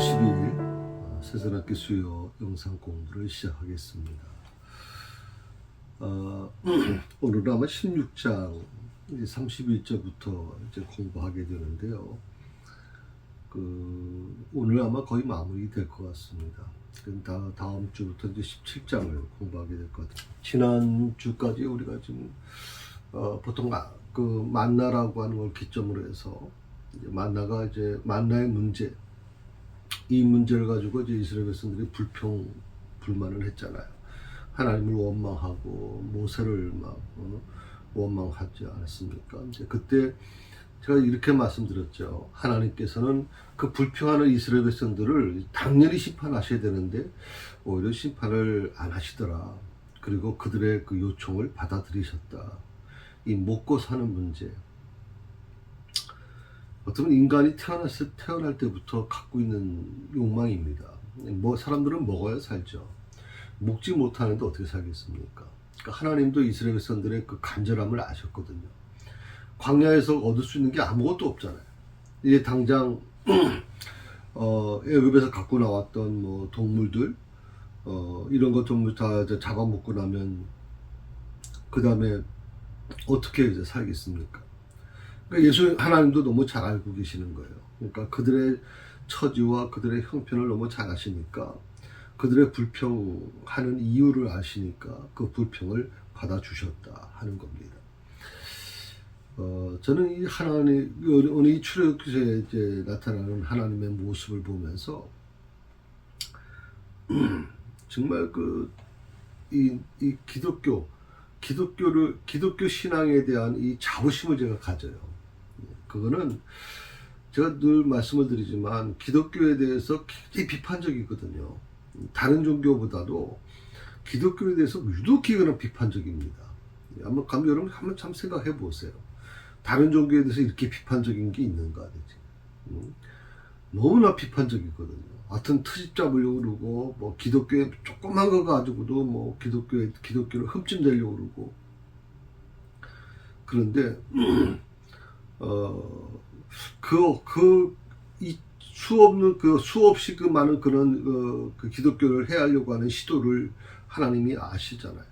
12일 세선학기 수요 영상 공부를 시작하겠습니다. 오늘은 아마 16장 31절부터 이제 공부하게 되는데요. 오늘 아마 거의 마무리될 것 같습니다. 다음 주부터 이제 17장을 공부하게 될 것 같아요. 지난 주까지 우리가 지금 보통 만나라고 하는 걸 기점으로 해서 이제 만나의 문제, 이 문제를 가지고 이제 이스라엘 백성들이 불만을 했잖아요. 하나님을 원망하고 모세를 원망하지 않았습니까? 이제 그때 제가 이렇게 말씀드렸죠. 하나님께서는 그 불평하는 이스라엘 백성들을 당연히 심판하셔야 되는데 오히려 심판을 안 하시더라. 그리고 그들의 그 요청을 받아들이셨다. 이 먹고 사는 문제. 어쩌면 인간이 태어날 때부터 갖고 있는 욕망입니다. 사람들은 먹어야 살죠. 먹지 못하는데 어떻게 살겠습니까? 그러니까 하나님도 이스라엘 백성들의 그 간절함을 아셨거든요. 광야에서 얻을 수 있는 게 아무것도 없잖아요. 이제 당장 애굽에서 갖고 나왔던 동물들 이런 것 동물 다 잡아먹고 나면 그 다음에 어떻게 이제 살겠습니까? 그러니까 하나님도 너무 잘 알고 계시는 거예요. 그러니까 그들의 처지와 그들의 형편을 너무 잘 아시니까 그들의 불평하는 이유를 아시니까 그 불평을 받아주셨다 하는 겁니다. 저는 이 오늘 이 출애굽기에 이제 나타나는 하나님의 모습을 보면서 정말 이 기독교 신앙에 대한 이 자부심을 제가 가져요. 그거는 제가 늘 말씀을 드리지만 기독교에 대해서 굉장히 비판적이거든요. 다른 종교보다도 기독교에 대해서 유독히 그런 비판적입니다. 여러분 한번 참 생각해 보세요. 다른 종교에 대해서 이렇게 비판적인 게 있는가 되지. 너무나 비판적이거든요. 하여튼 트집 잡으려고 그러고 기독교에 조그만 거 가지고도 기독교를 흠집내려고 그러고 그런데 수없이 많은 그런 기독교를 해하려고 하는 시도를 하나님이 아시잖아요.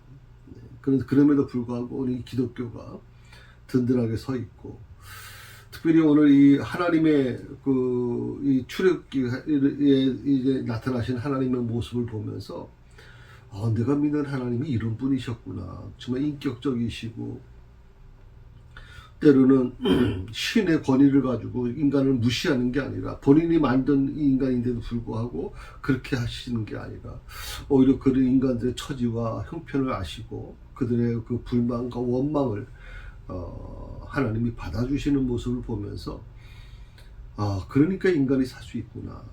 그럼에도 불구하고 우리 기독교가 든든하게 서 있고, 특별히 오늘 이 하나님의 이 출애굽기에 이제 나타나신 하나님의 모습을 보면서 내가 믿는 하나님이 이런 분이셨구나. 정말 인격적이시고 때로는 신의 권위를 가지고 인간을 무시하는 게 아니라 본인이 만든 인간인데도 불구하고 그렇게 하시는 게 아니라 오히려 그런 인간들의 처지와 형편을 아시고 그들의 그 불만과 원망을 하나님이 받아주시는 모습을 보면서 그러니까 인간이 살 수 있구나.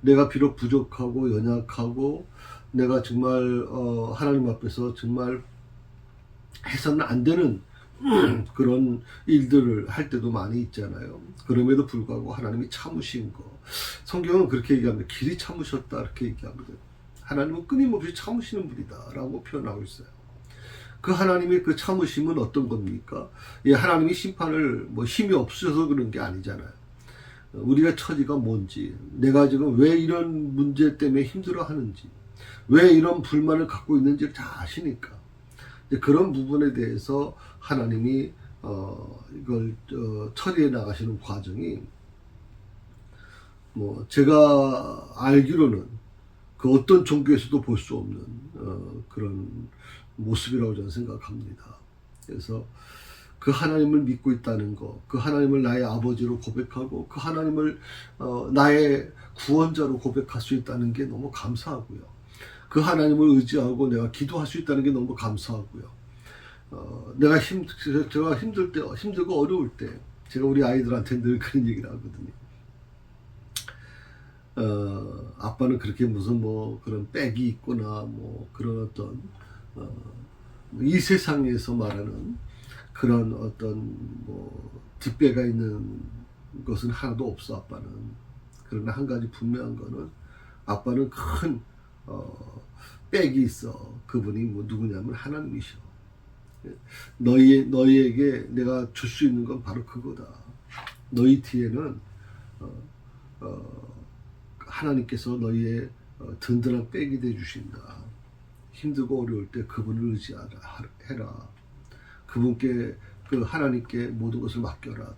내가 비록 부족하고 연약하고 내가 정말 하나님 앞에서 정말 해서는 안 되는 그런 일들을 할 때도 많이 있잖아요. 그럼에도 불구하고 하나님이 참으신 거. 성경은 그렇게 얘기합니다. 길이 참으셨다 이렇게 얘기합니다. 하나님은 끊임없이 참으시는 분이다 라고 표현하고 있어요. 그 하나님의 그 참으심은 어떤 겁니까? 하나님이 심판을 힘이 없으셔서 그런 게 아니잖아요. 우리가 처지가 뭔지, 내가 지금 왜 이런 문제 때문에 힘들어 하는지, 왜 이런 불만을 갖고 있는지를 다 아시니까 그런 부분에 대해서 하나님이 이걸 처리해 나가시는 과정이 제가 알기로는 그 어떤 종교에서도 볼 수 없는 그런 모습이라고 저는 생각합니다. 그래서 그 하나님을 믿고 있다는 거, 그 하나님을 나의 아버지로 고백하고 그 하나님을 나의 구원자로 고백할 수 있다는 게 너무 감사하고요. 그 하나님을 의지하고 내가 기도할 수 있다는 게 너무 감사하고요. 제가 힘들고 어려울 때, 제가 우리 아이들한테 늘 그런 얘기를 하거든요. 아빠는 그렇게 무슨 그런 백이 있거나 그런 어떤 이 세상에서 말하는 그런 어떤 뒷배가 있는 것은 하나도 없어, 아빠는. 그러나 한 가지 분명한 거는 아빠는 큰 백이 있어. 그분이 누구냐면 하나님이셔. 너희에게 내가 줄 수 있는 건 바로 그거다. 너희 뒤에는 하나님께서 너희의 든든한 백이 되어 주신다. 힘들고 어려울 때 그분을 의지해라. 그분께 그 하나님께 모든 것을 맡겨라.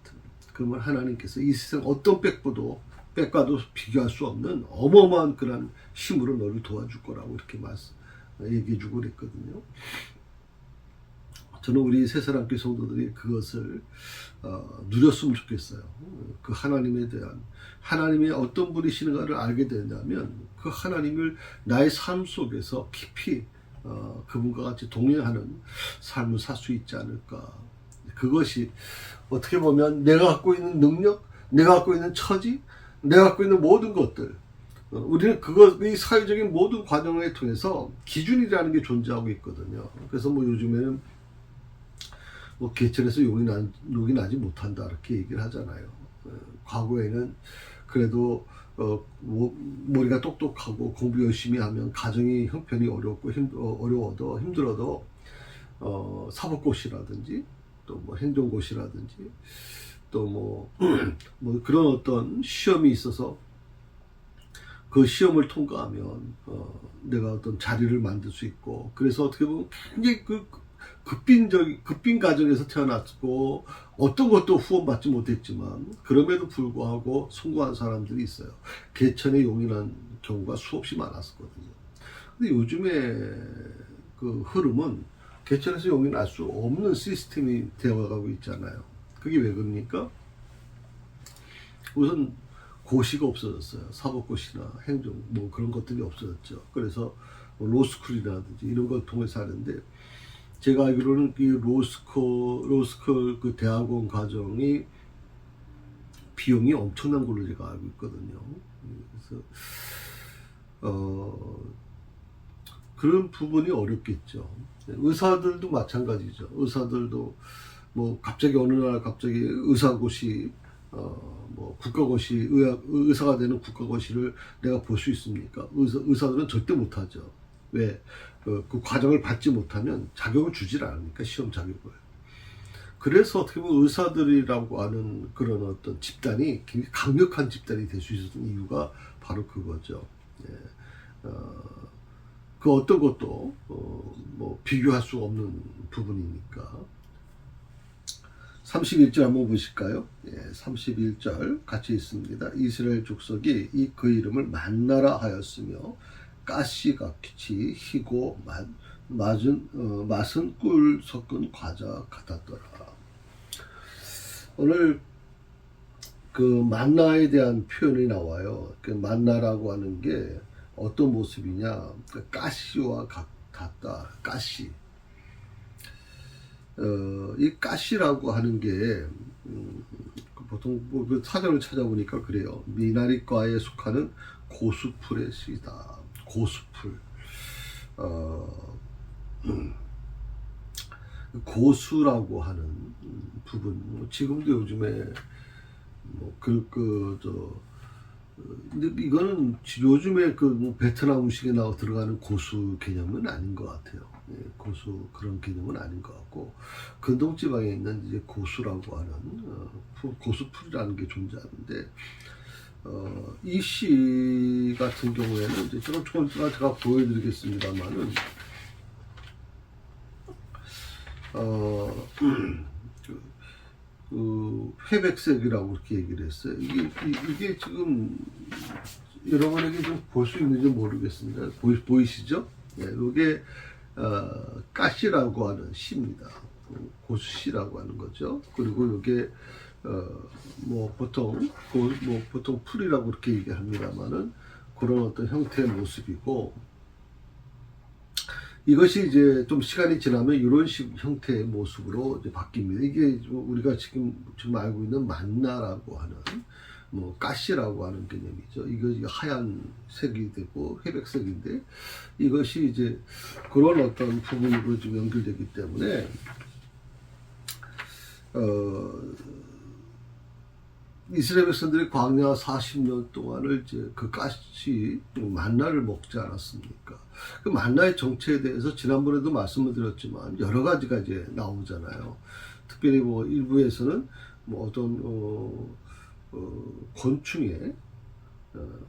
그러면 하나님께서 이 세상 어떤 백과도 비교할 수 없는 어마어마한 그런 힘으로 너를 도와줄 거라고 이렇게 얘기해 주고 그랬거든요. 저는 우리 새사랑교회 성도들이 그것을 누렸으면 좋겠어요. 그 하나님에 대한 하나님이 어떤 분이시는가를 알게 된다면 그 하나님을 나의 삶 속에서 깊이 그분과 같이 동행하는 삶을 살 수 있지 않을까. 그것이 어떻게 보면 내가 갖고 있는 능력, 내가 갖고 있는 처지, 내가 갖고 있는 모든 것들, 우리는 이 사회적인 모든 과정을 통해서 기준이라는 게 존재하고 있거든요. 그래서 요즘에는 개천에서 용이 나지 못한다 이렇게 얘기를 하잖아요. 과거에는 그래도 머리가 똑똑하고 공부 열심히 하면 가정이 형편이 어려워도 힘들어도 사법고시라든지 또 행정고시라든지 또 그런 어떤 시험이 있어서 그 시험을 통과하면 내가 어떤 자리를 만들 수 있고, 그래서 어떻게 보면 굉장히 급빈 가정에서 태어났고 어떤 것도 후원받지 못했지만 그럼에도 불구하고 성공한 사람들이 있어요. 개천에 용인한 경우가 수없이 많았었거든요. 근데 요즘에 그 흐름은 개천에서 용인할 수 없는 시스템이 되어가고 있잖아요. 그게 왜 그럽니까? 우선 고시가 없어졌어요. 사법고시나 행정 그런 것들이 없어졌죠. 그래서 로스쿨이라든지 이런 걸 통해서 하는데, 제가 알기로는 이 로스쿨 그 대학원 과정이 비용이 엄청난 걸로 제가 알고 있거든요. 그래서 그런 부분이 어렵겠죠. 의사들도 마찬가지죠. 의사들도 갑자기 어느 날 갑자기 의사고시 국가고시 의사가 되는 국가고시를 내가 볼 수 있습니까? 의사들은 절대 못하죠. 왜? 그 과정을 받지 못하면 자격을 주질 않으니까, 시험 자격을. 그래서 어떻게 보면 의사들이라고 하는 그런 어떤 집단이 굉장히 강력한 집단이 될 수 있었던 이유가 바로 그거죠. 예. 그 어떤 것도 비교할 수 없는 부분이니까. 31절 한번 보실까요? 예, 31절 같이 있습니다. 이스라엘 족속이 그 이름을 만나라 하였으며 가시같이 희고 맛은 꿀 섞은 과자 같았더라. 오늘 그 만나에 대한 표현이 나와요. 그 만나라고 하는 게 어떤 모습이냐? 가시와 같다. 가시. 이 가시라고 하는 게 보통 사전을 찾아보니까 그래요. 미나리과에 속하는 고수풀의 씨다. 고수풀. 고수라고 하는 부분. 지금도 요즘에 근데 이거는 요즘에 베트남 음식에 들어가는 고수 개념은 아닌 것 같아요. 예, 고수 그런 개념은 아닌 것 같고, 근동 지방에 있는 이제 고수라고 하는 고수풀이라는 게 존재하는데, 이 시 같은 경우에는 이제 조금 제가 보여드리겠습니다만은, 회백색이라고 이렇게 얘기를 했어요. 이게 지금 여러분에게 좀 볼 수 있는지 모르겠습니다. 보이시죠? 예, 이게 가시라고 하는 씨입니다. 고수씨라고 하는 거죠. 그리고 이게 보통 풀이라고 이렇게 얘기합니다만은 그런 어떤 형태의 모습이고, 이것이 이제 좀 시간이 지나면 이런 식 형태의 모습으로 이제 바뀝니다. 이게 우리가 지금 알고 있는 만나라고 하는 가시라고 하는 개념이죠. 이거 하얀 색이 되고 회백색인데, 이것이 이제 그런 어떤 부분으로 지금 연결되기 때문에 이스라엘 백성들이 광야 40년 동안을 이제 그 가시 만나를 먹지 않았습니까? 그 만나의 정체에 대해서 지난번에도 말씀을 드렸지만 여러 가지가 이제 나오잖아요. 특별히 일부에서는 어떤 곤충의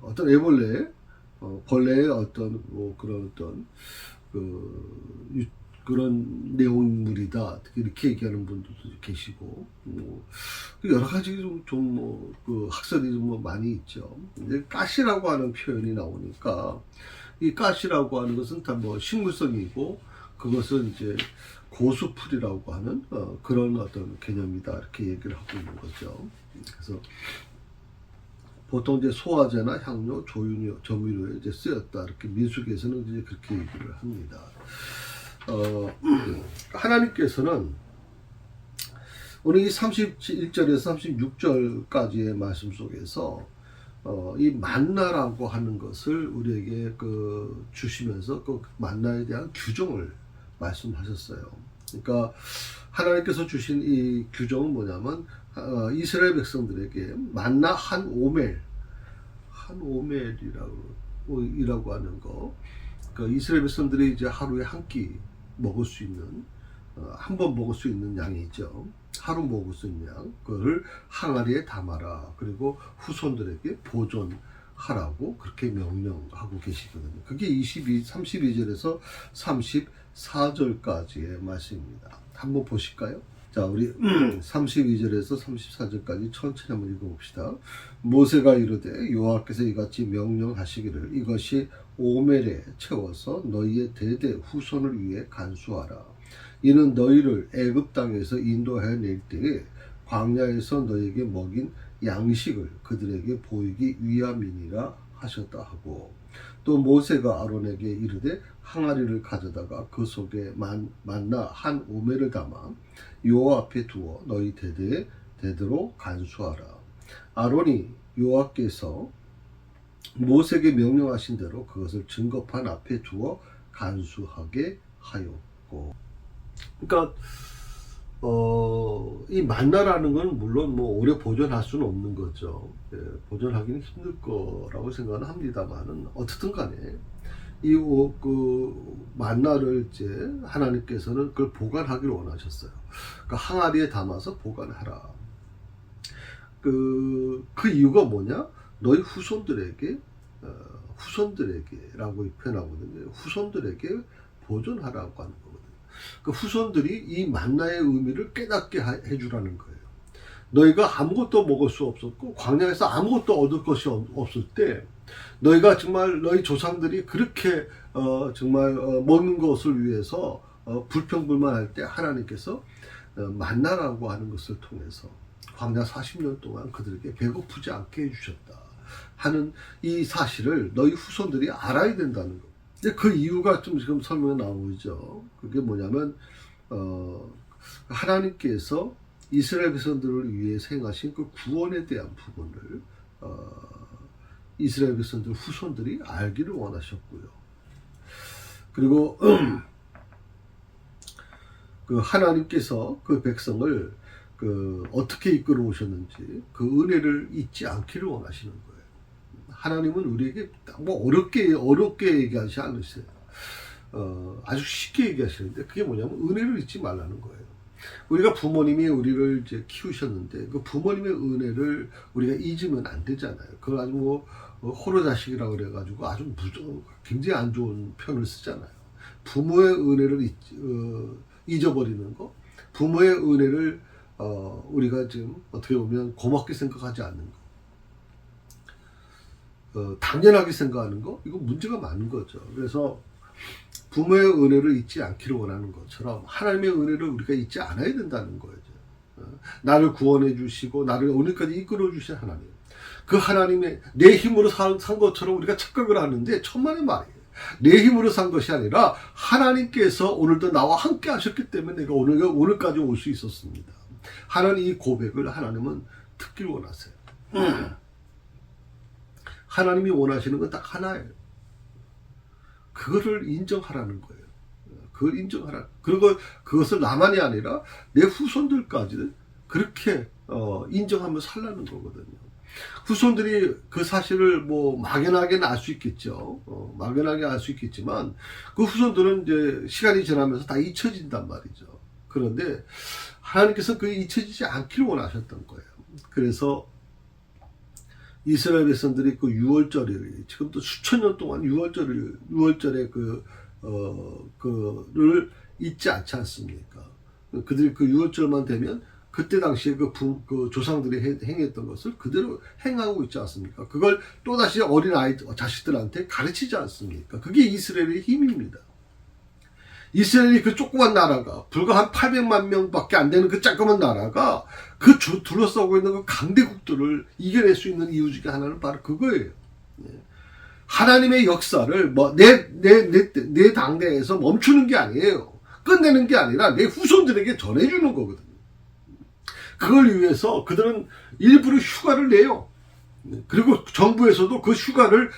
어떤 애벌레, 벌레의 어떤 뭐 그런 어떤 그런 내용물이다 이렇게 얘기하는 분들도 계시고, 뭐 여러 가지 좀그 학설이 좀 많이 있죠. 이제 가시라고 하는 표현이 나오니까 이 가시라고 하는 것은 다 뭐 식물성이고, 그것은 이제 고수풀이라고 하는 그런 어떤 개념이다 이렇게 얘기를 하고 있는 거죠. 그래서 보통 이제 소화제나 향료, 조윤료, 조미료에 이제 쓰였다 이렇게 민수기에서는 이제 그렇게 얘기를 합니다. 하나님께서는 오늘 이 31절에서 36절까지의 말씀 속에서 이 만나라고 하는 것을 우리에게 주시면서 그 만나에 대한 규정을 말씀하셨어요. 그러니까 하나님께서 주신 이 규정은 뭐냐면 이스라엘 백성들에게 만나 한 오멜이라고 하는 거. 그러니까 이스라엘 백성들이 이제 하루에 한 끼 먹을 수 있는, 한 번 먹을 수 있는 양이죠. 하루 먹을 수 있는 양, 그걸 항아리에 담아라. 그리고 후손들에게 보존하라고 그렇게 명령하고 계시거든요. 그게 32절에서 34절까지의 말씀입니다. 한번 보실까요? 자, 우리 32절에서 34절까지 천천히 한번 읽어봅시다. 모세가 이르되 여호와께서 이같이 명령하시기를 이것이 오멜에 채워서 너희의 대대 후손을 위해 간수하라. 이는 너희를 애굽 땅에서 인도해 낼 때에 광야에서 너희에게 먹인 양식을 그들에게 보이기 위함이니라 하셨다 하고, 또 모세가 아론에게 이르되 항아리를 가져다가 그 속에 만나 한 오멜을 담아 여호와 앞에 두어 너희 대대에 대대로 간수하라. 아론이 여호와께서 모세에게 명령하신 대로 그것을 증거판 앞에 두어 간수하게 하였고. 그러니까 이 만나라는 건 물론 뭐 오래 보존할 수는 없는 거죠. 보존하기는 힘들 거라고 생각은 합니다만은 어떻든 간에 이 만나를 이제 하나님께서는 그걸 보관하기를 원하셨어요. 그러니까 항아리에 담아서 보관하라. 그 이유가 뭐냐? 너희 후손들에게라고 표현하거든요. 후손들에게 보존하라고 하는 거거든요. 그 후손들이 이 만나의 의미를 깨닫게 해주라는 거예요. 너희가 아무것도 먹을 수 없었고 광야에서 아무것도 얻을 것이 없을 때, 너희가 정말 너희 조상들이 그렇게 정말 먹는 것을 위해서 불평불만할 때 하나님께서 만나라고 하는 것을 통해서 광야 40년 동안 그들에게 배고프지 않게 해주셨다 하는 이 사실을 너희 후손들이 알아야 된다는 것. 그 이유가 좀 지금 설명에 나오죠. 그게 뭐냐면 하나님께서 이스라엘 백성들을 위해 행하신 그 구원에 대한 부분을 이스라엘 백성들 후손들이 알기를 원하셨고요. 그리고 그 하나님께서 그 백성을 어떻게 이끌어 오셨는지 그 은혜를 잊지 않기를 원하시는 거예요. 하나님은 우리에게 뭐 어렵게 얘기하지 않으세요. 아주 쉽게 얘기하시는데 그게 뭐냐면 은혜를 잊지 말라는 거예요. 우리가 부모님이 우리를 이제 키우셨는데 그 부모님의 은혜를 우리가 잊으면 안 되잖아요. 그걸 아주 뭐 호로자식이라고 그래가지고 아주 굉장히 안 좋은 표현을 쓰잖아요. 부모의 은혜를 잊어버리는 거, 부모의 은혜를 우리가 지금 어떻게 보면 고맙게 생각하지 않는 거, 당연하게 생각하는 거, 이거 문제가 많은 거죠. 그래서 부모의 은혜를 잊지 않기를 원하는 것처럼 하나님의 은혜를 우리가 잊지 않아야 된다는 거죠. 나를 구원해 주시고 나를 오늘까지 이끌어 주신 하나님, 그 하나님의 내 힘으로 산 것처럼 우리가 착각을 하는데 천만의 말이에요. 내 힘으로 산 것이 아니라 하나님께서 오늘도 나와 함께 하셨기 때문에 내가 오늘까지 올 수 있었습니다. 하나님, 이 고백을 하나님은 듣길 원하세요. 하나님이 원하시는 건 딱 하나예요. 그거를 인정하라는 거예요. 그걸 인정하라. 그리고 그것을 나만이 아니라 내 후손들까지 그렇게 인정하며 살라는 거거든요. 후손들이 그 사실을 뭐 막연하게는 알 수 있겠죠. 막연하게 알 수 있겠지만 그 후손들은 이제 시간이 지나면서 다 잊혀진단 말이죠. 그런데 하나님께서 그 잊혀지지 않기를 원하셨던 거예요. 그래서 이스라엘 백성들이 그 6월절이 지금도 수천 년 동안 6월절에 그를 잊지 않지 않습니까? 그들이 그 6월절만 되면 그때 당시에 그 조상들이 행했던 것을 그대로 행하고 있지 않습니까? 그걸 또다시 어린 자식들한테 가르치지 않습니까? 그게 이스라엘의 힘입니다. 이스라엘이 그 조그만 나라가, 불과 한 800만 명밖에 안 되는 그 조그만 나라가 둘러싸고 있는 그 강대국들을 이겨낼 수 있는 이유 중에 하나는 바로 그거예요. 하나님의 역사를 내 당대에서 멈추는 게 아니에요. 끝내는 게 아니라 내 후손들에게 전해주는 거거든요. 그걸 위해서 그들은 일부러 휴가를 내요. 그리고 정부에서도 그 휴가를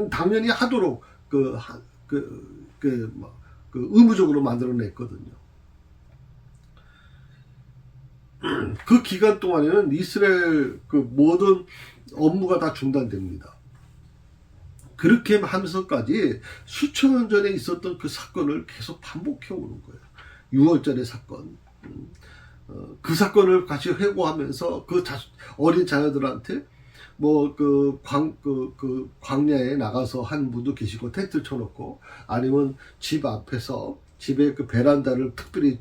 당연히 하도록 의무적으로 만들어냈거든요. 그 기간 동안에는 이스라엘 모든 업무가 다 중단됩니다. 그렇게 하면서까지 수천 년 전에 있었던 그 사건을 계속 반복해 오는 거예요. 6월절의 사건. 그 사건을 같이 회고하면서 그 어린 자녀들한테 광야에 나가서 한 분도 계시고 텐트 쳐놓고 아니면 집 앞에서 집에 그 베란다를 특별히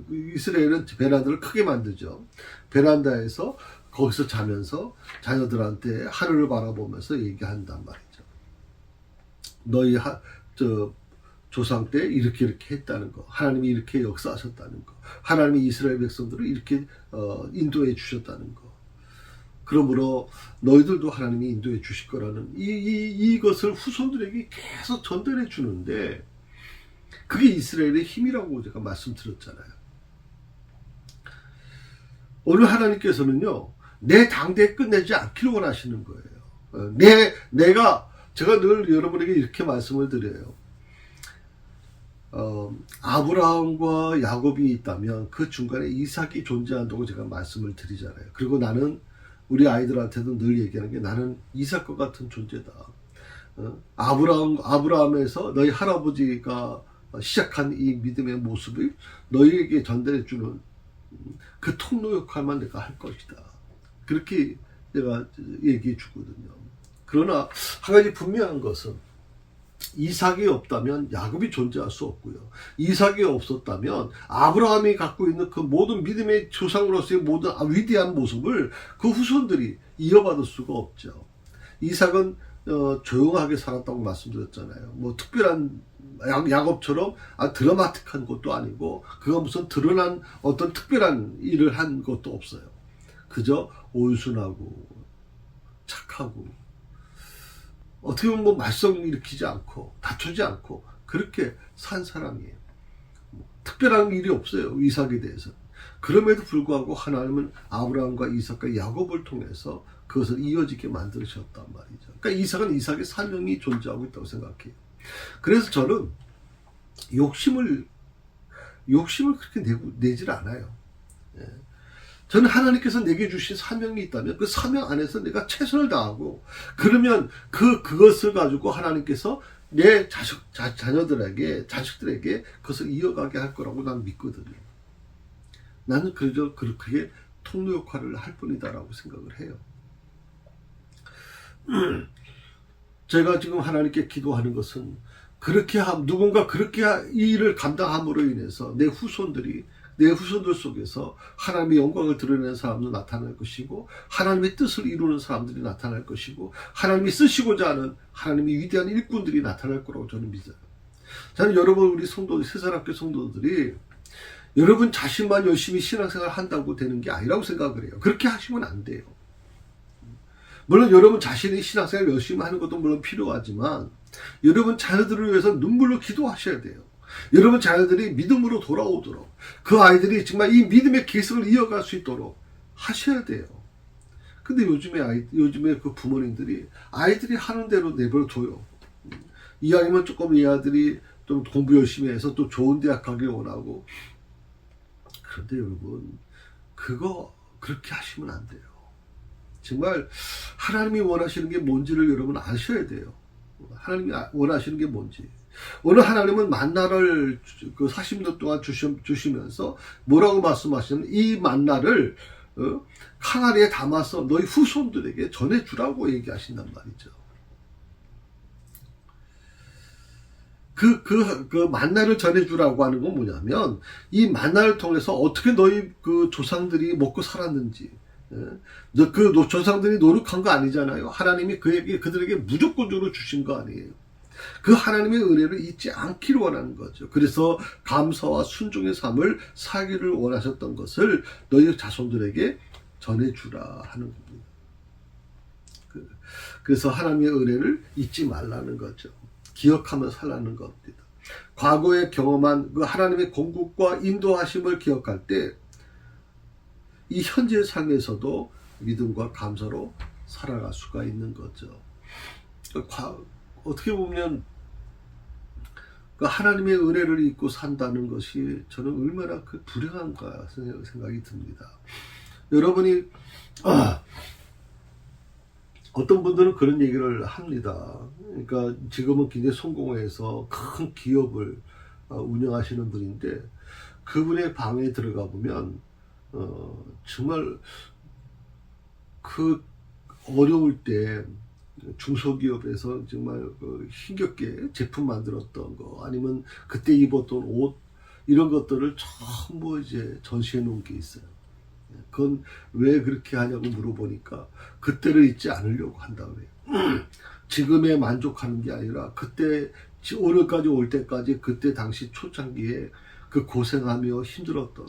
이스라엘은 베란다를 크게 만들죠. 베란다에서 거기서 자면서 자녀들한테 하늘을 바라보면서 얘기한단 말이죠. 너희 조상 때 이렇게 했다는 거, 하나님이 이렇게 역사하셨다는 거, 하나님이 이스라엘 백성들을 이렇게 인도해 주셨다는 거. 그러므로 너희들도 하나님이 인도해 주실 거라는 이것을 후손들에게 계속 전달해 주는데 그게 이스라엘의 힘이라고 제가 말씀드렸잖아요. 오늘 하나님께서는요, 내 당대에 끝내지 않기를 원하시는 거예요. 제가 늘 여러분에게 이렇게 말씀을 드려요. 아브라함과 야곱이 있다면 그 중간에 이삭이 존재한다고 제가 말씀을 드리잖아요. 그리고 나는 우리 아이들한테도 늘 얘기하는 게 나는 이삭과 같은 존재다. 아브라함에서 너희 할아버지가 시작한 이 믿음의 모습을 너희에게 전달해주는 그 통로 역할만 내가 할 것이다. 그렇게 내가 얘기해 주거든요. 그러나 한 가지 분명한 것은 이삭이 없다면 야곱이 존재할 수 없고요. 이삭이 없었다면 아브라함이 갖고 있는 그 모든 믿음의 조상으로서의 모든 위대한 모습을 그 후손들이 이어받을 수가 없죠. 이삭은 조용하게 살았다고 말씀드렸잖아요. 특별한 야곱처럼 드라마틱한 것도 아니고 그가 무슨 드러난 어떤 특별한 일을 한 것도 없어요. 그저 온순하고 착하고 어떻게 보면 말썽 일으키지 않고 다투지 않고 그렇게 산 사람이에요. 특별한 일이 없어요. 이삭에 대해서. 그럼에도 불구하고 하나님은 아브라함과 이삭과 야곱을 통해서 그것을 이어지게 만드셨단 말이죠. 그러니까 이삭은 이삭의 사명이 존재하고 있다고 생각해요. 그래서 저는 욕심을 그렇게 내질 않아요. 저는 하나님께서 내게 주신 사명이 있다면 그 사명 안에서 내가 최선을 다하고 그러면 그것을 가지고 하나님께서 내 자녀들에게 자식들에게 그것을 이어가게 할 거라고 난 믿거든요. 나는 그저 그렇게 통로 역할을 할 뿐이다라고 생각을 해요. 제가 지금 하나님께 기도하는 것은 누군가 그렇게 이 일을 감당함으로 인해서 내 후손들 속에서 하나님의 영광을 드러내는 사람도 나타날 것이고 하나님의 뜻을 이루는 사람들이 나타날 것이고 하나님이 쓰시고자 하는 하나님의 위대한 일꾼들이 나타날 거라고 저는 믿어요. 저는 여러분 우리 세사람교 성도들이 여러분 자신만 열심히 신앙생활 한다고 되는 게 아니라고 생각을 해요. 그렇게 하시면 안 돼요. 물론 여러분 자신이 신앙생활 열심히 하는 것도 물론 필요하지만 여러분 자녀들을 위해서 눈물로 기도하셔야 돼요. 여러분 자녀들이 믿음으로 돌아오도록 그 아이들이 정말 이 믿음의 계승을 이어갈 수 있도록 하셔야 돼요. 근데 요즘에 그 부모님들이 아이들이 하는 대로 내버려둬요. 이왕이면 조금 이 아들이 좀 공부 열심히 해서 또 좋은 대학 가길 원하고. 그런데 여러분 그거 그렇게 하시면 안 돼요. 정말 하나님이 원하시는 게 뭔지를 여러분 아셔야 돼요. 하나님이 원하시는 게 뭔지. 오늘 하나님은 만나를 그 40년 동안 주시면서 뭐라고 말씀하시냐면 이 만나를 항아리에 담아서 너희 후손들에게 전해주라고 얘기하신단 말이죠. 그 만나를 전해주라고 하는 건 뭐냐면, 이 만나를 통해서 어떻게 너희 그 조상들이 먹고 살았는지, 그 조상들이 노력한 거 아니잖아요. 하나님이 그들에게 무조건적으로 주신 거 아니에요. 그 하나님의 은혜를 잊지 않기를 원하는 거죠. 그래서 감사와 순종의 삶을 살기를 원하셨던 것을 너희 자손들에게 전해주라 하는 겁니다. 그래서 하나님의 은혜를 잊지 말라는 거죠. 기억하며 살라는 겁니다. 과거에 경험한 그 하나님의 공급과 인도하심을 기억할 때 이 현재의 삶에서도 믿음과 감사로 살아갈 수가 있는 거죠. 어떻게 보면 그 하나님의 은혜를 잊고 산다는 것이 저는 얼마나 그 불행한가 생각이 듭니다. 여러분이 어떤 분들은 그런 얘기를 합니다. 그러니까 지금은 굉장히 성공해서 큰 기업을 운영하시는 분인데, 그분의 방에 들어가 보면 정말 그 어려울 때 중소기업에서 정말 힘겹게 제품 만들었던 거, 아니면 그때 입었던 옷, 이런 것들을 전부 이제 전시해 놓은 게 있어요. 그건 왜 그렇게 하냐고 물어보니까 그때를 잊지 않으려고 한다 그래요. 지금에 만족하는 게 아니라 그때 오늘까지 올 때까지 그때 당시 초창기에 그 고생하며 힘들었던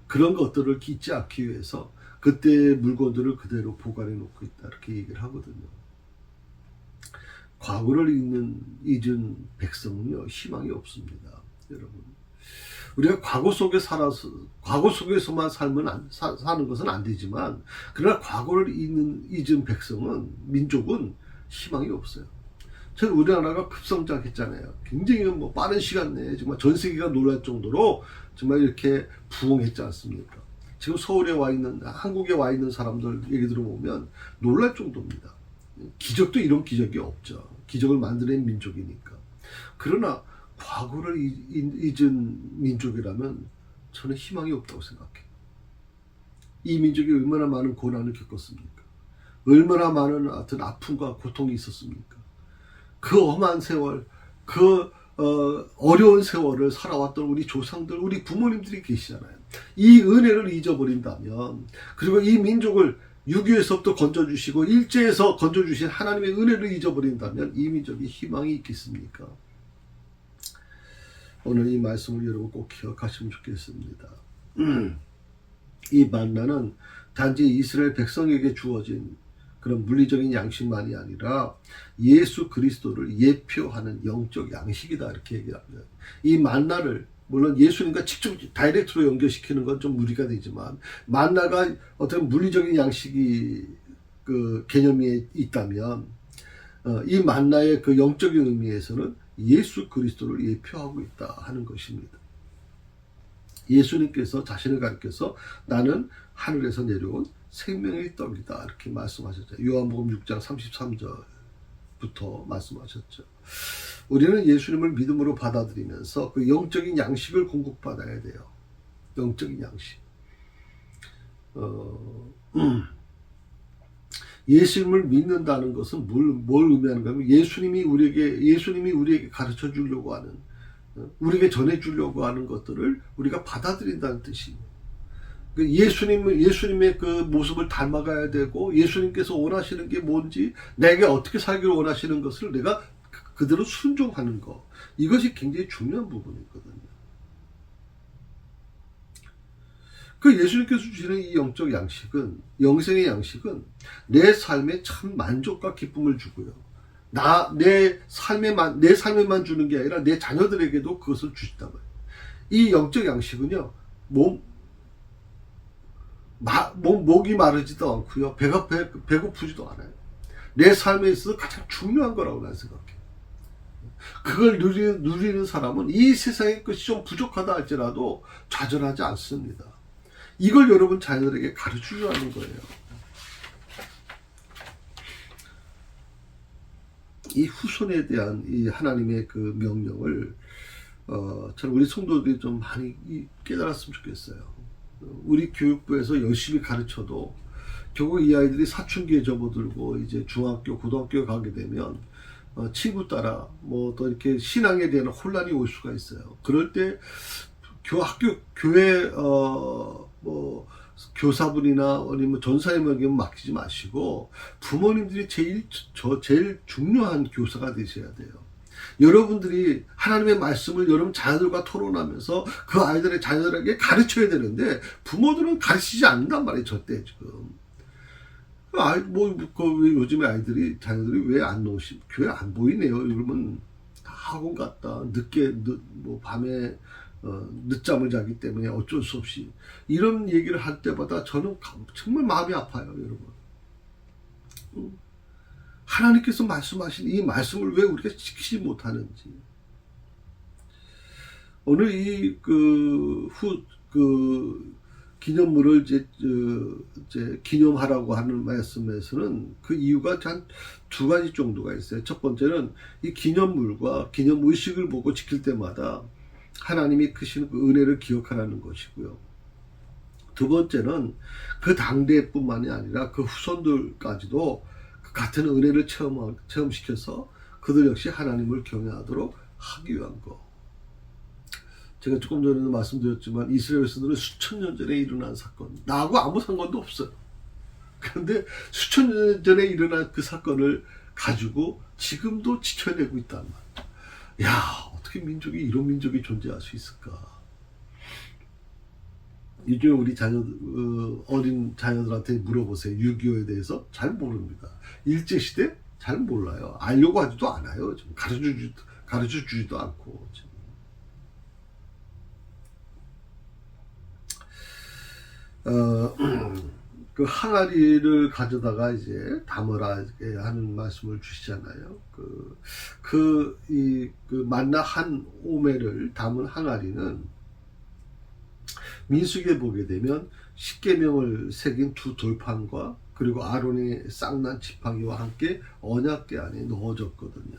그런 것들을 잊지 않기 위해서 그때의 물건들을 그대로 보관해 놓고 있다, 이렇게 얘기를 하거든요. 과거를 잊은 백성은요, 희망이 없습니다. 여러분, 우리가 과거 속에서만 사는 것은 안 되지만, 그러나 과거를 잊은 백성은, 민족은 희망이 없어요. 전 우리나라가 급성장했잖아요. 굉장히 빠른 시간 내에 정말 전 세계가 놀랄 정도로 정말 이렇게 부흥했지 않습니까? 지금 서울에 와 있는, 한국에 와 있는 사람들 얘기 들어보면 놀랄 정도입니다. 기적도 이런 기적이 없죠. 기적을 만드는 민족이니까. 그러나 과거를 잊은 민족이라면 저는 희망이 없다고 생각해요. 이 민족이 얼마나 많은 고난을 겪었습니까? 얼마나 많은 아픔과 고통이 있었습니까? 그 험한 세월, 어려운 세월을 살아왔던 우리 조상들, 우리 부모님들이 계시잖아요. 이 은혜를 잊어버린다면, 그리고 이 민족을 6.25에서부터 건져주시고 일제에서 건져주신 하나님의 은혜를 잊어버린다면 이 민족이 희망이 있겠습니까? 오늘 이 말씀을 여러분 꼭 기억하시면 좋겠습니다. 이 만나는 단지 이스라엘 백성에게 주어진 그런 물리적인 양식만이 아니라 예수 그리스도를 예표하는 영적 양식이다, 이렇게 얘기를 합니다. 이 만나를 물론 예수님과 직접 다이렉트로 연결시키는 건 좀 무리가 되지만, 만나가 어떤 물리적인 양식이 그 개념이 있다면 이 만나의 그 영적인 의미에서는 예수 그리스도를 예표하고 있다 하는 것입니다. 예수님께서 자신을 가리켜서 나는 하늘에서 내려온 생명의 떡이다, 이렇게 말씀하셨죠. 요한복음 6장 33절부터 말씀하셨죠. 우리는 예수님을 믿음으로 받아들이면서 그 영적인 양식을 공급받아야 돼요. 영적인 양식. 예수님을 믿는다는 것은 뭘 의미하는가 하면, 예수님이 우리에게 가르쳐 주려고 하는, 우리에게 전해 주려고 하는 것들을 우리가 받아들인다는 뜻이에요. 예수님의 그 모습을 닮아가야 되고, 예수님께서 원하시는 게 뭔지, 내게 어떻게 살기를 원하시는 것을 내가 그대로 순종하는 것, 이것이 굉장히 중요한 부분이거든요. 그 예수님께서 주시는 이 영적 양식은, 영생의 양식은 내 삶에 참 만족과 기쁨을 주고요. 내 삶에만 주는 게 아니라 내 자녀들에게도 그것을 주신단 말이에요. 이 영적 양식은요, 목이 마르지도 않고요, 배고프지도 않아요. 내 삶에 있어서 가장 중요한 거라고 나는 생각해요. 그걸 누리는 사람은 이 세상의 것이 좀 부족하다 할지라도 좌절하지 않습니다. 이걸 여러분 자녀들에게 가르치려는 거예요. 이 후손에 대한 이 하나님의 그 명령을 저는 우리 성도들이 좀 많이 깨달았으면 좋겠어요. 우리 교육부에서 열심히 가르쳐도 결국 이 아이들이 사춘기에 접어들고 이제 중학교, 고등학교에 가게 되면 친구 따라 뭐 또 이렇게 신앙에 대한 혼란이 올 수가 있어요. 그럴 때 학교 교회 뭐 교사분이나 아니면 전사님에게 맡기지 마시고 부모님들이 제일 중요한 교사가 되셔야 돼요. 여러분들이 하나님의 말씀을 여러분 자녀들과 토론하면서 그 아이들의 자녀들에게 가르쳐야 되는데 부모들은 가르치지 않는단 말이에요. 저때 지금. 왜 요즘에 자녀들이 왜 안 나오시, 교회 안 보이네요. 이러면 다 학원 갔다, 밤에, 늦잠을 자기 때문에 어쩔 수 없이. 이런 얘기를 할 때마다 저는 정말 마음이 아파요, 여러분. 하나님께서 말씀하신 이 말씀을 왜 우리가 지키지 못하는지. 오늘 기념물을 이제 기념하라고 하는 말씀에서는 그 이유가 한 두 가지 정도가 있어요. 첫 번째는 이 기념물과 기념 의식을 보고 지킬 때마다 하나님이 크신 그 은혜를 기억하라는 것이고요. 두 번째는 그 당대뿐만이 아니라 그 후손들까지도 그 같은 은혜를 체험시켜서 그들 역시 하나님을 경외하도록 하기 위한 것. 제가 조금 전에도 말씀드렸지만 이스라엘 백성들은 수천 년 전에 일어난 사건, 나하고 아무 상관도 없어요. 그런데 수천 년 전에 일어난 그 사건을 가지고 지금도 지켜내고 있단 말이에요. 야, 어떻게 이런 민족이 존재할 수 있을까? 요즘에 우리 어린 자녀들한테 물어보세요. 6.25에 대해서 잘 모릅니다. 일제시대 잘 몰라요. 알려고 하지도 않아요. 가르쳐 주지도 않고. 그 항아리를 가져다가 이제 담으라 하는 말씀을 주시잖아요. 그 만나 한 오매를 담은 항아리는 민수기에 보게 되면 십계명을 새긴 두 돌판과 그리고 아론의 쌍난 지팡이와 함께 언약궤 안에 넣어졌거든요.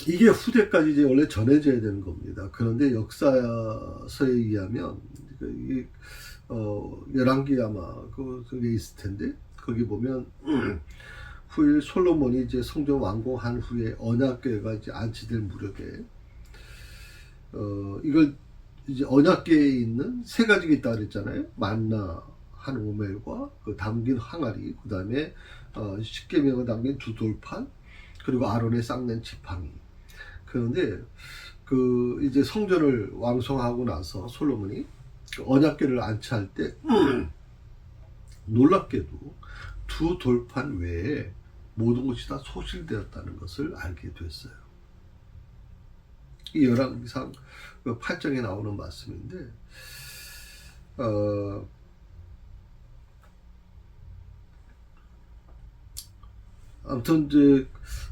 이게 후대까지 이제 원래 전해져야 되는 겁니다. 그런데 역사서에 의하면 열왕기 아마 그게 있을 텐데 거기 보면 후일 솔로몬이 이제 성전 완공한 후에 언약궤가 이제 안치될 무렵에 이걸 이제 언약궤에 있는 세 가지가 있다 그랬잖아요. 만나 한 오멜과 그 담긴 항아리, 그 다음에 십계명을 담긴 두 돌판, 그리고 아론의 쌍난 지팡이. 그런데 이제 성전을 완성하고 나서 솔로몬이 언약궤를 안치할 때 놀랍게도 두 돌판 외에 모든 것이 다 소실되었다는 것을 알게 됐어요. 이 열왕기상 8장에 나오는 말씀인데 아무튼 이제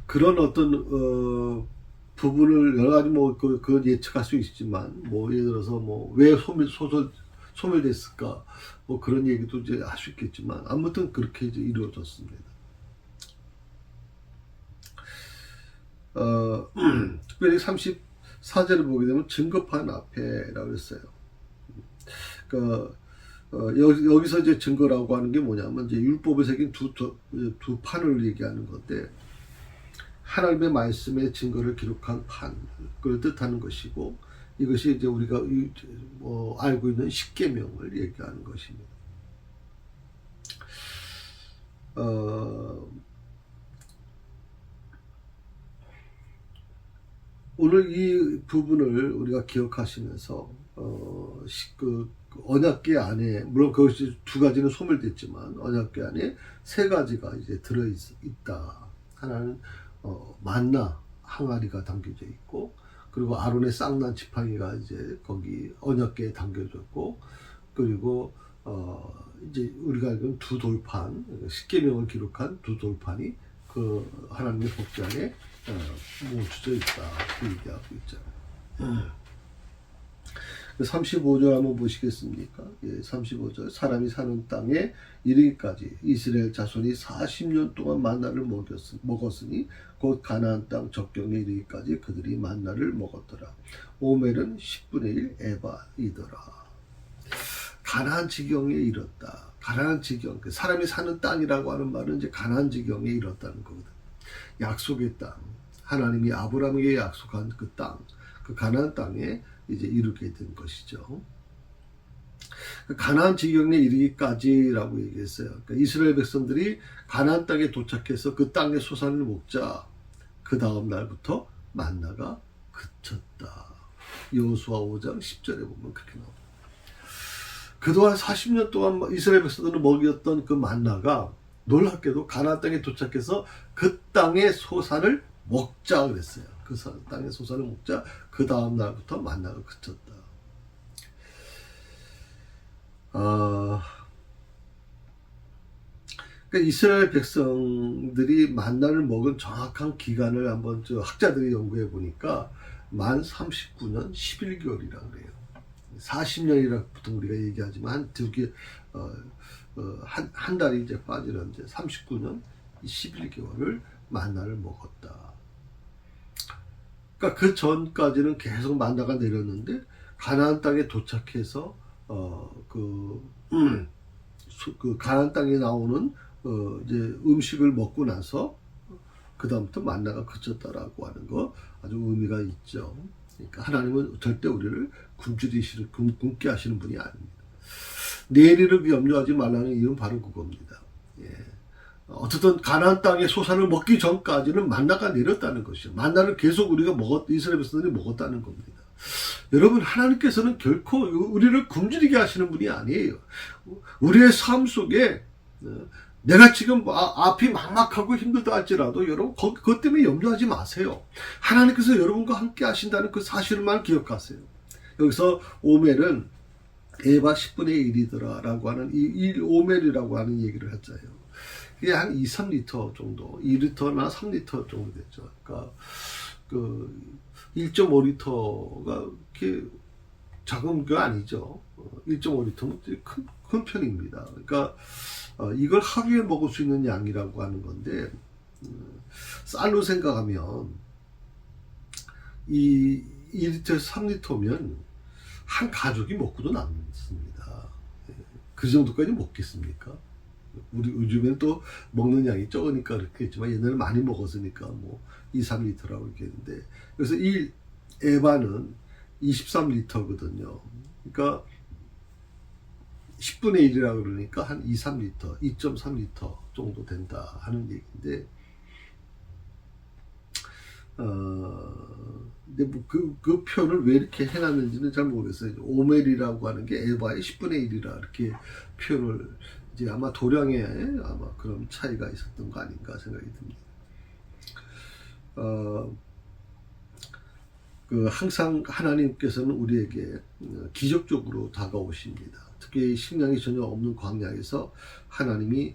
그런 어떤 부분을 여러 가지 그건 예측할 수 있지만 예를 들어서 왜 소멸됐을까 그런 얘기도 이제 할 수 있겠지만 아무튼 그렇게 이제 이루어졌습니다. 특별히 34절을 보게 되면 증거판 앞에라고 했어요. 여기서 이제 증거라고 하는 게 뭐냐면 이제 율법에 새긴 두 판을 얘기하는 건데 하나님의 말씀의 증거를 기록한 판을 뜻하는 것이고 이것이 이제 우리가 알고 있는 십계명을 얘기하는 것입니다. 오늘 이 부분을 우리가 기억하시면서 언약궤 안에 물론 그것이 두 가지는 소멸됐지만 언약궤 안에 세 가지가 이제 들어 있다. 하나는 만나 항아리가 담겨져 있고 그리고 아론의 쌍난 지팡이가 이제 거기 언약궤에 담겨졌고 그리고 이제 우리가 알고 두 돌판 십계명을 기록한 두 돌판이 그 하나님의 복지 안에 멈춰져 있다 그 얘기하고 있잖아요. 35절 한번 보시겠습니까? 예, 35절. 사람이 사는 땅에 이르기까지 이스라엘 자손이 40년 동안 만나를 먹었으니 곧 가나안 땅 적경에 이르기까지 그들이 만나를 먹었더라. 오멜은 10분의 1 에바이더라. 가나안 지경에 이뤘다. 가나안 지경, 사람이 사는 땅이라고 하는 말은 이제 가나안 지경에 이뤘다는 거거든. 약속의 땅, 하나님이 아브라함에게 약속한 그 땅, 그 가나안 땅에 이제 이르게 된 것이죠. 가나안 지경에 이르기까지라고 얘기했어요. 그러니까 이스라엘 백성들이 가나안 땅에 도착해서 그 땅의 소산을 먹자. 그 다음 날부터 만나가 그쳤다. 여호수아 5장 10절에 보면 그렇게 나옵니다. 그동안 40년 동안 이스라엘 백성들을 먹였던 그 만나가 놀랍게도 가나안 땅에 도착해서 그 땅의 소산을 먹자 그랬어요. 그 땅의 소산을 먹자. 그 다음 날부터 만나가 그쳤다. 그러니까 이스라엘 백성들이 만나를 먹은 정확한 기간을 한번 학자들이 연구해 보니까 만 39년 11개월이라고 그래요. 40년이라고 보통 우리가 얘기하지만 한 달이 이제 빠지는 이제 39년 11개월을 만나를 먹었다. 그러니까 그 전까지는 계속 만나가 내렸는데 가나안 땅에 도착해서 그 가나안 땅에 나오는 이제 음식을 먹고 나서 그 다음부터 만나가 그쳤다라고 하는 거 아주 의미가 있죠. 그러니까 하나님은 절대 우리를 굶게 하시는 분이 아닙니다. 내일을 염려하지 말라는 이유는 바로 그겁니다. 예. 어쨌든 가나안 땅의 소산을 먹기 전까지는 만나가 내렸다는 것이죠. 만나를 계속 우리가 이스라엘 백성들이 먹었다는 겁니다. 여러분, 하나님께서는 결코 우리를 굶주리게 하시는 분이 아니에요. 우리의 삶 속에 내가 지금 앞이 막막하고 힘들다 할지라도 여러분 그것 때문에 염려하지 마세요. 하나님께서 여러분과 함께 하신다는 그 사실만 기억하세요. 여기서 오멜은 에바 10분의 1이더라 라고 하는 이 오멜이라고 하는 얘기를 했잖아요. 이게 한 2, 3리터 정도, 2리터나 3리터 정도 됐죠. 그러니까 그 1.5리터가 이렇게 작은 게 아니죠. 1.5리터면 큰 편입니다. 그러니까 이걸 하루에 먹을 수 있는 양이라고 하는 건데, 쌀로 생각하면 이 2리터에서 3리터면 한 가족이 먹고도 남습니다. 그 정도까지 먹겠습니까? 우리 요즘엔 또 먹는 양이 적으니까 그렇겠지만 옛날에 많이 먹었으니까 뭐 2, 3리터라고 얘기했는데, 그래서 이 에바는 23리터거든요. 그러니까 10분의 1이라고 그러니까 한 2, 3리터, 2.3리터 정도 된다 하는 얘기인데, 근데 뭐 그 표현을 왜 이렇게 해놨는지는 잘 모르겠어요. 오멜이라고 하는 게 에바의 10분의 1이라 이렇게 표현을 이제 아마 도량에 아마 그런 차이가 있었던 거 아닌가 생각이 듭니다. 항상 하나님께서는 우리에게 기적적으로 다가오십니다. 특히 식량이 전혀 없는 광야에서 하나님이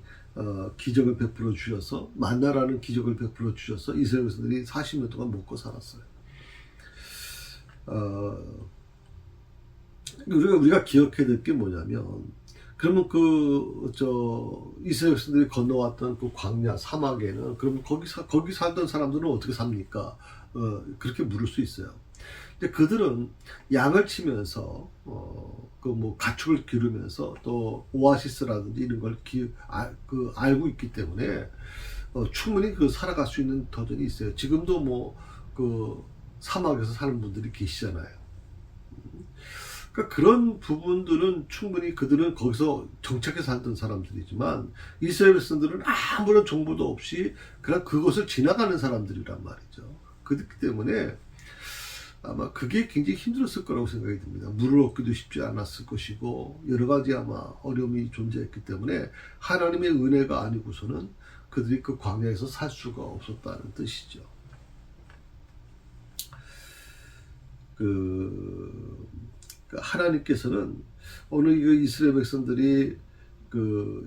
기적을 베풀어 주셔서 만나라는 기적을 베풀어 주셔서 이스라엘 백성들이 40년 동안 먹고 살았어요. 우리가 기억해야 될 게 뭐냐면, 그러면 이스라엘 백성들이 건너왔던 그 광야 사막에는 그러면 거기 살던 사람들은 어떻게 삽니까? 그렇게 물을 수 있어요. 근데 그들은 양을 치면서 가축을 기르면서 또 오아시스라든지 이런 걸 알고 있기 때문에 충분히 살아갈 수 있는 터전이 있어요. 지금도 사막에서 사는 분들이 계시잖아요. 그러니까 그런 부분들은 충분히 그들은 거기서 정착해서 살던 사람들이지만 이스라엘 백성들은 아무런 정보도 없이 그냥 그것을 지나가는 사람들이란 말이죠. 그렇기 때문에 아마 그게 굉장히 힘들었을 거라고 생각이 듭니다. 물을 얻기도 쉽지 않았을 것이고 여러 가지 아마 어려움이 존재했기 때문에 하나님의 은혜가 아니고서는 그들이 그 광야에서 살 수가 없었다는 뜻이죠. 하나님께서는 오늘 이스라엘 백성들이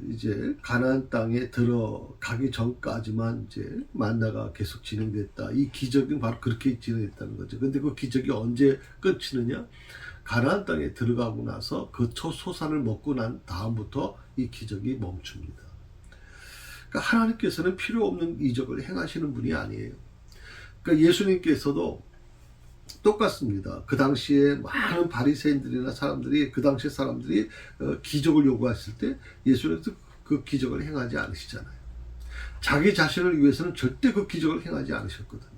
이제 가나안 땅에 들어가기 전까지만 이제 만나가 계속 진행됐다. 이 기적은 바로 그렇게 진행됐다는 거죠. 근데 그 기적이 언제 끝이느냐? 가나안 땅에 들어가고 나서 그 첫 소산을 먹고 난 다음부터 이 기적이 멈춥니다. 그러니까 하나님께서는 필요 없는 이적을 행하시는 분이 아니에요. 그러니까 예수님께서도 똑같습니다. 그 당시에 많은 바리새인들이나 사람들이, 그 당시 사람들이 기적을 요구했을 때 예수님께서 그 기적을 행하지 않으시잖아요. 자기 자신을 위해서는 절대 그 기적을 행하지 않으셨거든요.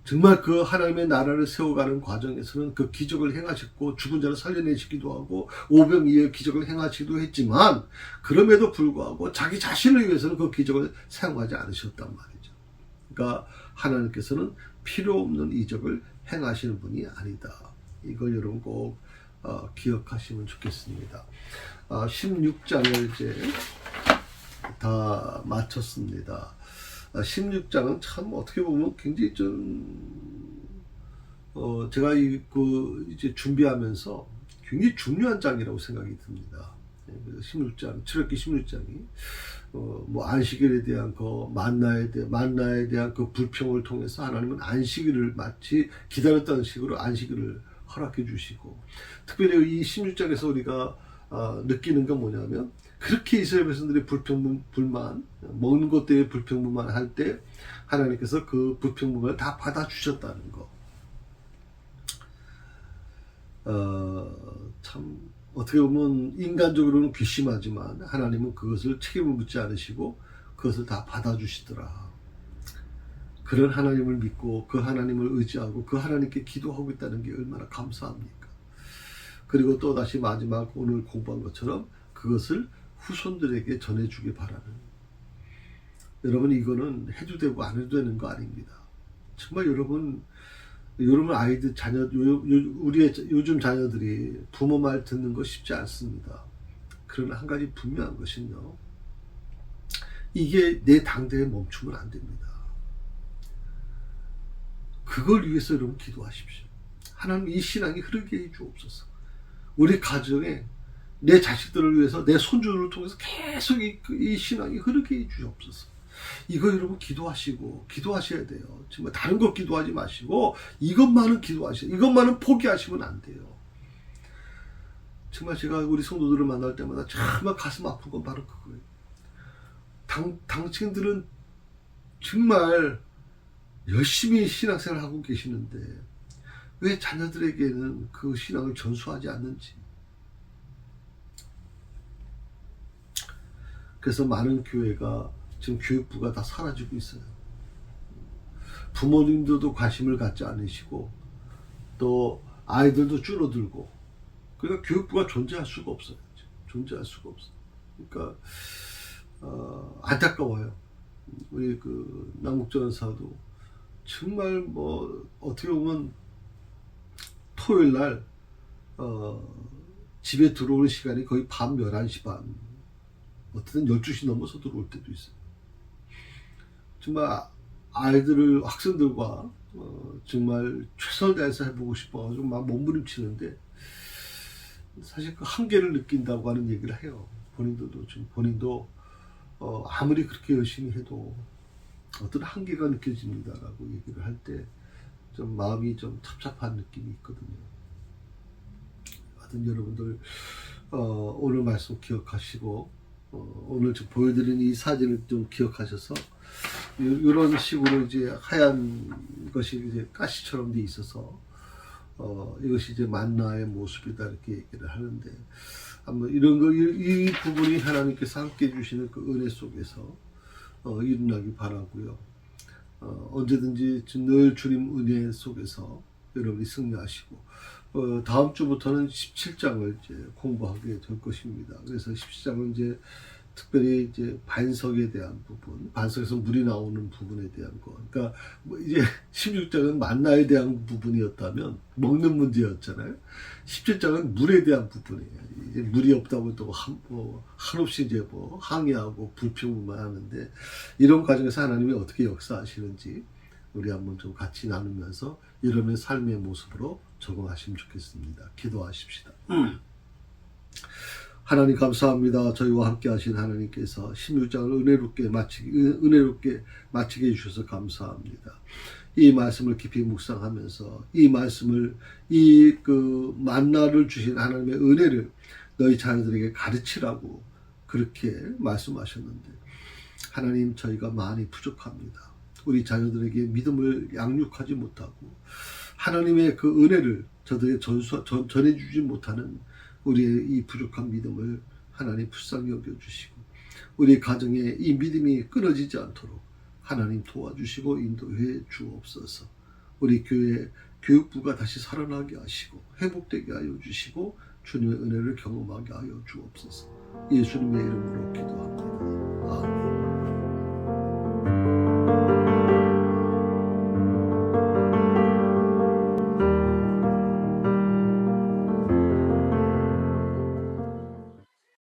정말 그 하나님의 나라를 세워가는 과정에서는 그 기적을 행하셨고, 죽은 자를 살려내시기도 하고, 오병이의 기적을 행하시기도 했지만, 그럼에도 불구하고 자기 자신을 위해서는 그 기적을 사용하지 않으셨단 말이죠. 그러니까 하나님께서는 필요 없는 이적을 행하시는 분이 아니다. 이걸 여러분 꼭 기억하시면 좋겠습니다. 16장을 이제 다 마쳤습니다. 16장은 참 어떻게 보면 굉장히 좀 제가 이제 준비하면서 굉장히 중요한 장이라고 생각이 듭니다. 16장, 출애굽기 16장이 뭐 안식일에 대한 만나에 대한 그 불평을 통해서 하나님은 안식일을 마치 기다렸다는 식으로 안식일을 허락해 주시고, 특별히 이 16장에서 우리가 느끼는 건 뭐냐면, 그렇게 이스라엘 백성들이 불만, 먹는 것 때문에 불평불만 할 때 하나님께서 그 불평불만을 다 받아주셨다는 거. 참 어떻게 보면 인간적으로는 괘씸하지만 하나님은 그것을 책임을 묻지 않으시고 그것을 다 받아주시더라. 그런 하나님을 믿고 그 하나님을 의지하고 그 하나님께 기도하고 있다는 게 얼마나 감사합니까? 그리고 또 다시 마지막 오늘 공부한 것처럼 그것을 후손들에게 전해주길 바라는, 여러분 이거는 해도 되고 안 해도 되는 거 아닙니다. 정말 여러분 아이들 우리의 요즘 자녀들이 부모 말 듣는 거 쉽지 않습니다. 그러나 한 가지 분명한 것은요, 이게 내 당대에 멈추면 안 됩니다. 그걸 위해서 여러분 기도하십시오. 하나님 이 신앙이 흐르게 해 주옵소서. 우리 가정에 내 자식들을 위해서, 내 손주를 통해서 계속 이 신앙이 흐르게 해 주옵소서. 이거 여러분 기도하셔야 돼요. 정말 다른 거 기도하지 마시고 이것만은 기도하셔야, 이것만은 포기하시면 안 돼요. 정말 제가 우리 성도들을 만날 때마다 정말 가슴 아픈 건 바로 그거예요. 당신들은 정말 열심히 신앙생활을 하고 계시는데 왜 자녀들에게는 그 신앙을 전수하지 않는지. 그래서 많은 교회가 지금 교육부가 다 사라지고 있어요. 부모님들도 관심을 갖지 않으시고 또 아이들도 줄어들고, 그러니까 교육부가 존재할 수가 없어요. 존재할 수가 없어요. 그러니까 안타까워요. 우리 그 남국전사도 정말 뭐 어떻게 보면 토요일 날 집에 들어오는 시간이 거의 밤 11시 반, 어쨌든 12시 넘어서 들어올 때도 있어요. 정말 학생들과 정말 최선을 다해서 해보고 싶어가지고 막 몸부림치는데, 사실 그 한계를 느낀다고 하는 얘기를 해요. 본인도 아무리 그렇게 열심히 해도 어떤 한계가 느껴집니다라고 얘기를 할 때 좀 마음이 좀 찹찹한 느낌이 있거든요. 하여튼 여러분들 오늘 말씀 기억하시고 오늘 좀 보여드린 이 사진을 좀 기억하셔서, 이런 식으로 이제 하얀 것이 이제 가시처럼 돼 있어서 이것이 이제 만나의 모습이다 이렇게 얘기를 하는데, 한번 이런 거, 이 부분이 하나님께서 함께 해주시는 그 은혜 속에서 일어나기 바라고요. 언제든지 늘 주님 은혜 속에서 여러분이 승리하시고, 다음 주부터는 17장을 이제 공부하게 될 것입니다. 그래서 17장은 이제 특별히 이제 반석에 대한 부분, 반석에서 물이 나오는 부분에 대한 거. 그러니까 뭐 이제 16장은 만나에 대한 부분이었다면 먹는 문제였잖아요. 17장은 물에 대한 부분이에요. 이제 물이 없다고 또 한없이 이제 뭐 항의하고 불평만 하는데, 이런 과정에서 하나님이 어떻게 역사하시는지 우리 한번 좀 같이 나누면서 여러분의 삶의 모습으로 적응하시면 좋겠습니다. 기도하십시다. 하나님 감사합니다. 저희와 함께 하신 하나님께서 16장을 은혜롭게 마치게 해주셔서 감사합니다. 이 말씀을 깊이 묵상하면서 이 말씀을 이 그 만나를 주신 하나님의 은혜를 너희 자녀들에게 가르치라고 그렇게 말씀하셨는데, 하나님, 저희가 많이 부족합니다. 우리 자녀들에게 믿음을 양육하지 못하고 하나님의 그 은혜를 저들에게 전해주지 못하는 우리의 이 부족한 믿음을 하나님 불쌍히 여겨주시고, 우리 가정에 이 믿음이 끊어지지 않도록 하나님 도와주시고 인도해 주옵소서. 우리 교회 교육부가 다시 살아나게 하시고 회복되게 하여 주시고 주님의 은혜를 경험하게 하여 주옵소서. 예수님의 이름으로 기도합니다. 아멘.